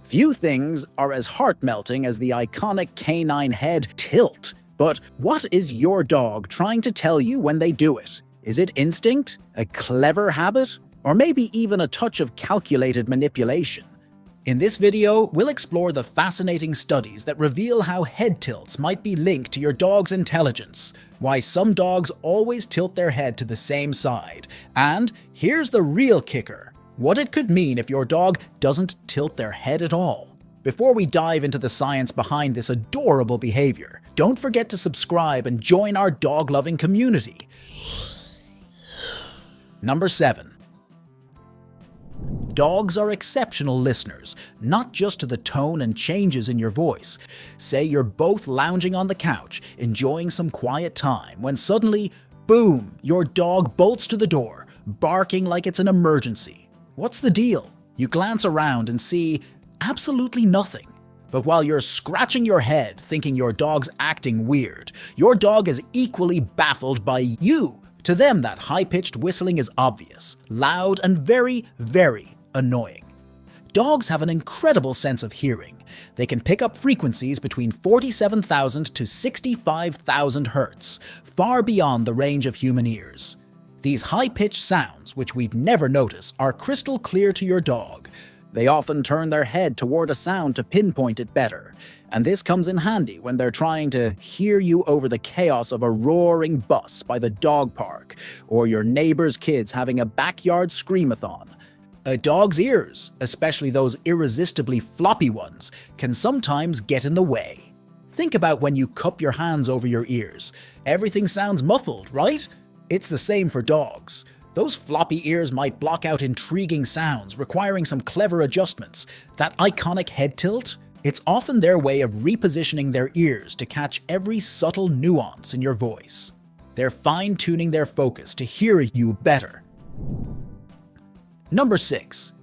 Few things are as heart-melting as the iconic canine head tilt. But what is your dog trying to tell you when they do it? Is it instinct? A clever habit? Or maybe even a touch of calculated manipulation? In this video, we'll explore the fascinating studies that reveal how head tilts might be linked to your dog's intelligence, why some dogs always tilt their head to the same side, and here's the real kicker: what it could mean if your dog doesn't tilt their head at all. Before we dive into the science behind this adorable behavior, don't forget to subscribe and join our dog-loving community. Number 7. Dogs are exceptional listeners, not just to the tone and changes in your voice. Say you're both lounging on the couch, enjoying some quiet time, when suddenly, boom, your dog bolts to the door, barking like it's an emergency. What's the deal? You glance around and see absolutely nothing. But while you're scratching your head thinking your dog's acting weird, your dog is equally baffled by you. To them, that high-pitched whistling is obvious, loud, and very, very annoying. Dogs have an incredible sense of hearing. They can pick up frequencies between 47,000 to 65,000 hertz, far beyond the range of human ears. These high-pitched sounds, which we'd never notice, are crystal clear to your dog. They often turn their head toward a sound to pinpoint it better, and this comes in handy when they're trying to hear you over the chaos of a roaring bus by the dog park, or your neighbor's kids having a backyard screamathon. A dog's ears, especially those irresistibly floppy ones, can sometimes get in the way. Think about when you cup your hands over your ears. Everything sounds muffled, right? It's the same for dogs. Those floppy ears might block out intriguing sounds, requiring some clever adjustments. That iconic head tilt? It's often their way of repositioning their ears to catch every subtle nuance in your voice. They're fine-tuning their focus to hear you better. Number 6.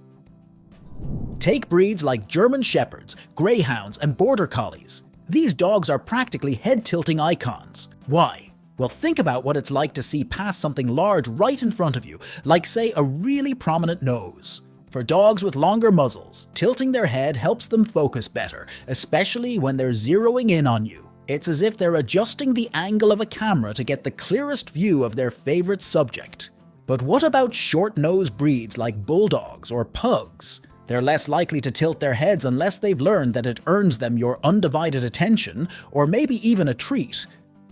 Take breeds like German Shepherds, Greyhounds, and Border Collies. These dogs are practically head-tilting icons. Why? Well, think about what it's like to see past something large right in front of you, like say a really prominent nose. For dogs with longer muzzles, tilting their head helps them focus better, especially when they're zeroing in on you. It's as if they're adjusting the angle of a camera to get the clearest view of their favorite subject. But what about short-nosed breeds like bulldogs or pugs? They're less likely to tilt their heads unless they've learned that it earns them your undivided attention, or maybe even a treat.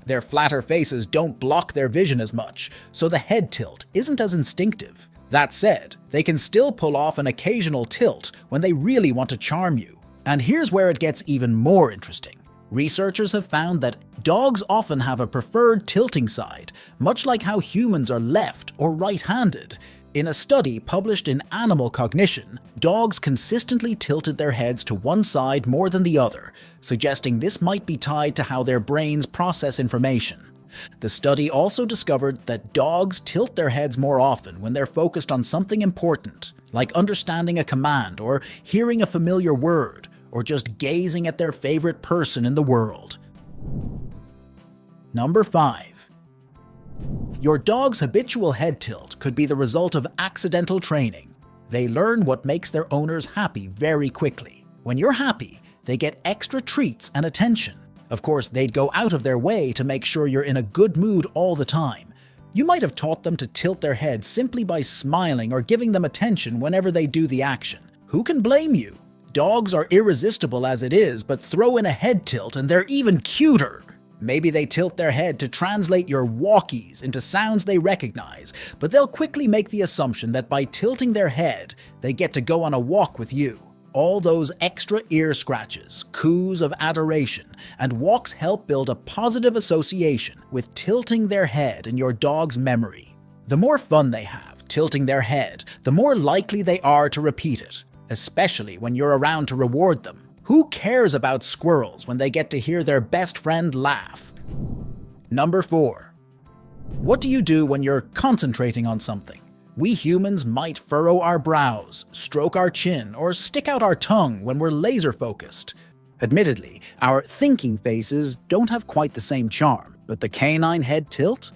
Their flatter faces don't block their vision as much, so the head tilt isn't as instinctive. That said, they can still pull off an occasional tilt when they really want to charm you. And here's where it gets even more interesting. Researchers have found that dogs often have a preferred tilting side, much like how humans are left or right-handed. In a study published in Animal Cognition, dogs consistently tilted their heads to one side more than the other, suggesting this might be tied to how their brains process information. The study also discovered that dogs tilt their heads more often when they're focused on something important, like understanding a command or hearing a familiar word, or just gazing at their favorite person in the world. Number 5. Your dog's habitual head tilt could be the result of accidental training. They learn what makes their owners happy very quickly. When you're happy, they get extra treats and attention. Of course, they'd go out of their way to make sure you're in a good mood all the time. You might have taught them to tilt their head simply by smiling or giving them attention whenever they do the action. Who can blame you? Dogs are irresistible as it is, but throw in a head tilt and they're even cuter. Maybe they tilt their head to translate your walkies into sounds they recognize, but they'll quickly make the assumption that by tilting their head, they get to go on a walk with you. All those extra ear scratches, coos of adoration, and walks help build a positive association with tilting their head in your dog's memory. The more fun they have tilting their head, the more likely they are to repeat it, especially when you're around to reward them. Who cares about squirrels when they get to hear their best friend laugh? Number 4. What do you do when you're concentrating on something? We humans might furrow our brows, stroke our chin, or stick out our tongue when we're laser-focused. Admittedly, our thinking faces don't have quite the same charm, but the canine head tilt?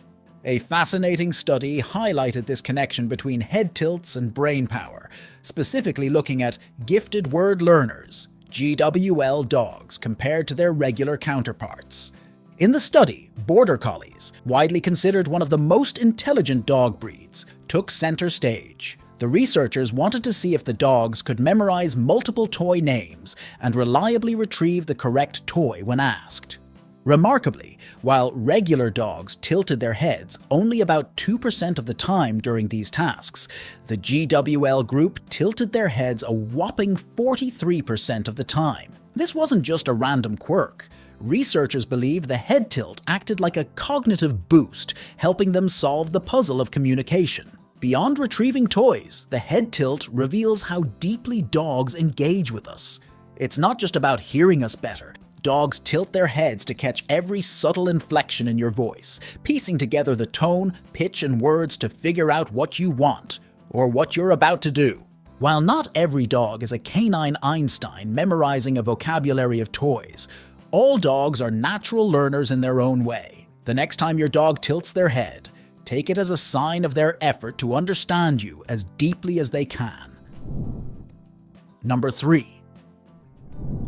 A fascinating study highlighted this connection between head tilts and brain power, specifically looking at gifted word learners, GWL dogs, compared to their regular counterparts. In the study, Border Collies, widely considered one of the most intelligent dog breeds, took center stage. The researchers wanted to see if the dogs could memorize multiple toy names and reliably retrieve the correct toy when asked. Remarkably, while regular dogs tilted their heads only about 2% of the time during these tasks, the GWL group tilted their heads a whopping 43% of the time. This wasn't just a random quirk. Researchers believe the head tilt acted like a cognitive boost, helping them solve the puzzle of communication. Beyond retrieving toys, the head tilt reveals how deeply dogs engage with us. It's not just about hearing us better. Dogs tilt their heads to catch every subtle inflection in your voice, piecing together the tone, pitch, and words to figure out what you want, or what you're about to do. While not every dog is a Canine Einstein memorizing a vocabulary of toys, all dogs are natural learners in their own way. The next time your dog tilts their head, take it as a sign of their effort to understand you as deeply as they can. Number 3.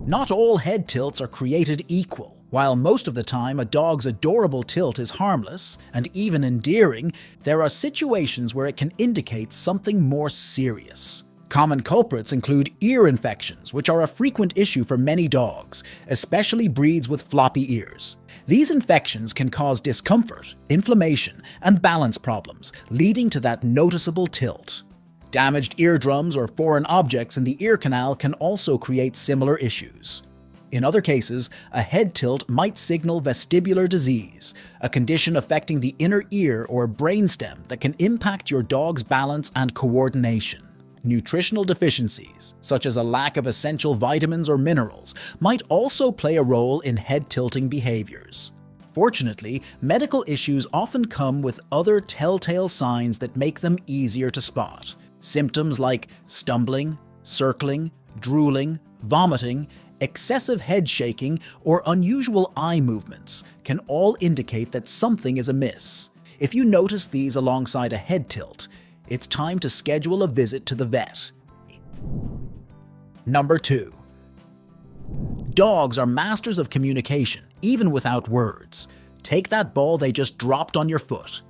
Not all head tilts are created equal. While most of the time a dog's adorable tilt is harmless and even endearing, there are situations where it can indicate something more serious. Common culprits include ear infections, which are a frequent issue for many dogs, especially breeds with floppy ears. These infections can cause discomfort, inflammation, and balance problems, leading to that noticeable tilt. Damaged eardrums or foreign objects in the ear canal can also create similar issues. In other cases, a head tilt might signal vestibular disease, a condition affecting the inner ear or brainstem that can impact your dog's balance and coordination. Nutritional deficiencies, such as a lack of essential vitamins or minerals, might also play a role in head tilting behaviors. Fortunately, medical issues often come with other telltale signs that make them easier to spot. Symptoms like stumbling, circling, drooling, vomiting, excessive head shaking, or unusual eye movements can all indicate that something is amiss. If you notice these alongside a head tilt, it's time to schedule a visit to the vet. Number 2. Dogs are masters of communication, even without words. Take that ball they just dropped on your foot.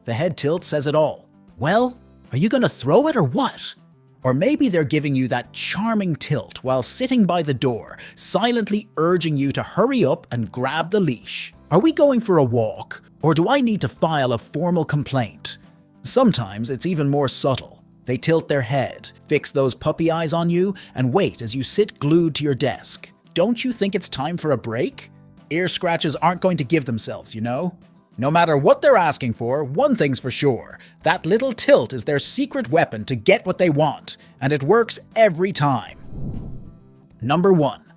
The head tilt says it all. Well, are you gonna throw it or what? Or maybe they're giving you that charming tilt while sitting by the door, silently urging you to hurry up and grab the leash. Are we going for a walk? Or do I need to file a formal complaint? Sometimes it's even more subtle. They tilt their head, fix those puppy eyes on you, and wait as you sit glued to your desk. Don't you think it's time for a break? Ear scratches aren't going to give themselves, you know? No matter what they're asking for, one thing's for sure. That little tilt is their secret weapon to get what they want, and it works every time. Number 1.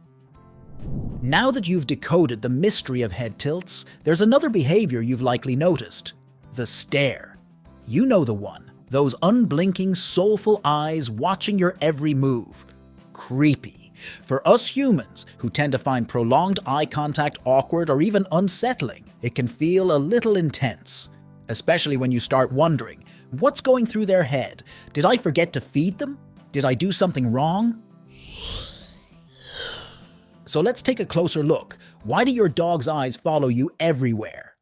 Now that you've decoded the mystery of head tilts, there's another behavior you've likely noticed. The stare. You know the one. Those unblinking, soulful eyes watching your every move. Creepy. For us humans, who tend to find prolonged eye contact awkward or even unsettling, it can feel a little intense. Especially when you start wondering, what's going through their head? Did I forget to feed them? Did I do something wrong? So let's take a closer look. Why do your dog's eyes follow you everywhere?